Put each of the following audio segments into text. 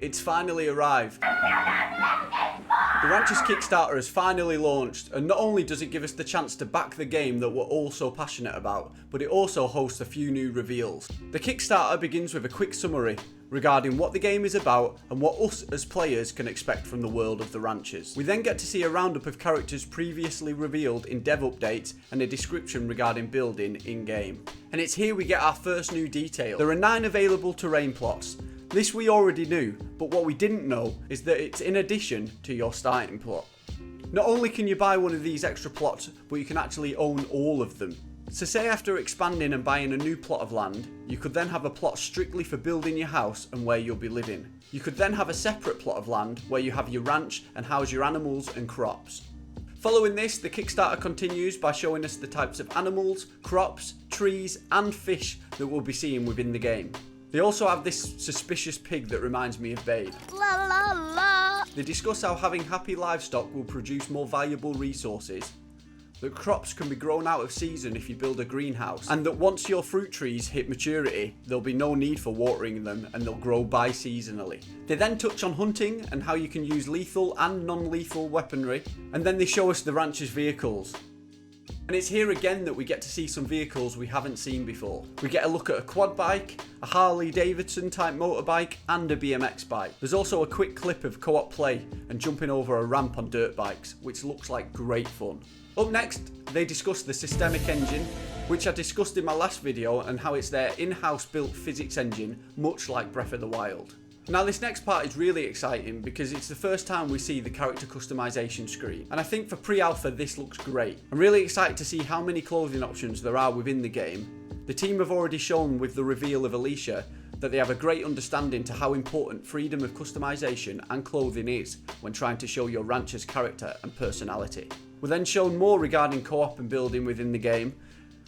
It's finally arrived. The Ranchers Kickstarter has finally launched, and not only does it give us the chance to back the game that we're all so passionate about, but it also hosts a few new reveals. The Kickstarter begins with a quick summary regarding what the game is about and what us as players can expect from the world of the Ranchers. We then get to see a roundup of characters previously revealed in dev updates and a description regarding building in-game. And it's here we get our first new detail. There are 9 available terrain plots. This we already knew, but what we didn't know is that it's in addition to your starting plot. Not only can you buy one of these extra plots, but you can actually own all of them. So say after expanding and buying a new plot of land, you could then have a plot strictly for building your house and where you'll be living. You could then have a separate plot of land where you have your ranch and house your animals and crops. Following this, the Kickstarter continues by showing us the types of animals, crops, trees and fish that we'll be seeing within the game. They also have this suspicious pig that reminds me of Babe. La la la. They discuss how having happy livestock will produce more valuable resources, that crops can be grown out of season if you build a greenhouse, and that once your fruit trees hit maturity, there'll be no need for watering them and they'll grow bi-seasonally. They then touch on hunting and how you can use lethal and non-lethal weaponry, and then they show us the rancher's vehicles. And it's here again that we get to see some vehicles we haven't seen before. We get a look at a quad bike, a Harley Davidson type motorbike and a BMX bike. There's also a quick clip of co-op play and jumping over a ramp on dirt bikes, which looks like great fun. Up next, they discuss the systemic engine, which I discussed in my last video, and how it's their in-house built physics engine, much like Breath of the Wild. Now this next part is really exciting because it's the first time we see the character customization screen, and I think for pre-alpha this looks great. I'm really excited to see how many clothing options there are within the game. The team have already shown with the reveal of Alicia that they have a great understanding to how important freedom of customization and clothing is when trying to show your rancher's character and personality. We're then shown more regarding co-op and building within the game,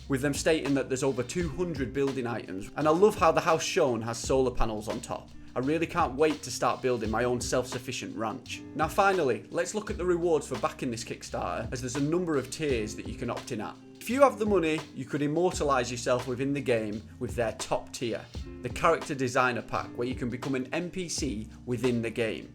with them stating that there's over 200 building items, and I love how the house shown has solar panels on top. I really can't wait to start building my own self-sufficient ranch. Now finally, let's look at the rewards for backing this Kickstarter, as there's a number of tiers that you can opt in at. If you have the money, you could immortalise yourself within the game with their top tier, the Character Designer Pack, where you can become an NPC within the game.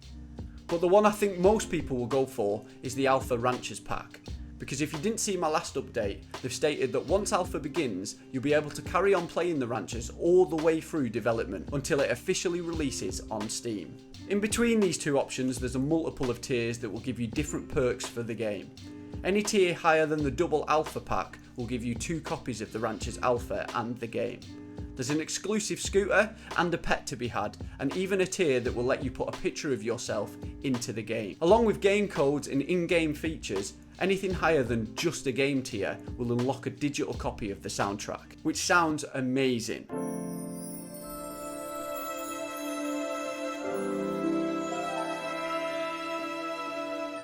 But the one I think most people will go for is the Alpha Ranchers Pack. Because if you didn't see my last update, they've stated that once Alpha begins, you'll be able to carry on playing the Ranchers all the way through development until it officially releases on Steam. In between these two options, there's a multiple of tiers that will give you different perks for the game. Any tier higher than the double Alpha pack will give you 2 copies of the Ranchers Alpha and the game. There's an exclusive scooter and a pet to be had, and even a tier that will let you put a picture of yourself into the game. Along with game codes and in-game features, anything higher than just a game tier will unlock a digital copy of the soundtrack, which sounds amazing.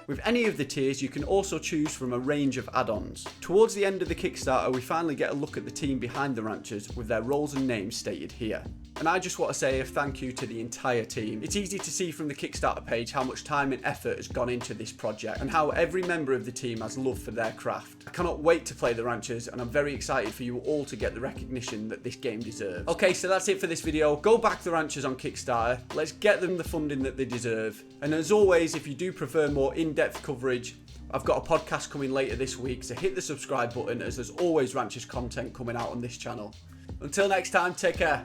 With any of the tiers, you can also choose from a range of add-ons. Towards the end of the Kickstarter, we finally get a look at the team behind the Ranchers with their roles and names stated here. And I just want to say a thank you to the entire team. It's easy to see from the Kickstarter page how much time and effort has gone into this project and how every member of the team has love for their craft. I cannot wait to play the Ranchers, and I'm very excited for you all to get the recognition that this game deserves. Okay, so that's it for this video. Go back the Ranchers on Kickstarter. Let's get them the funding that they deserve. And as always, if you do prefer more in-depth coverage, I've got a podcast coming later this week, so hit the subscribe button, as there's always Ranchers content coming out on this channel. Until next time, take care.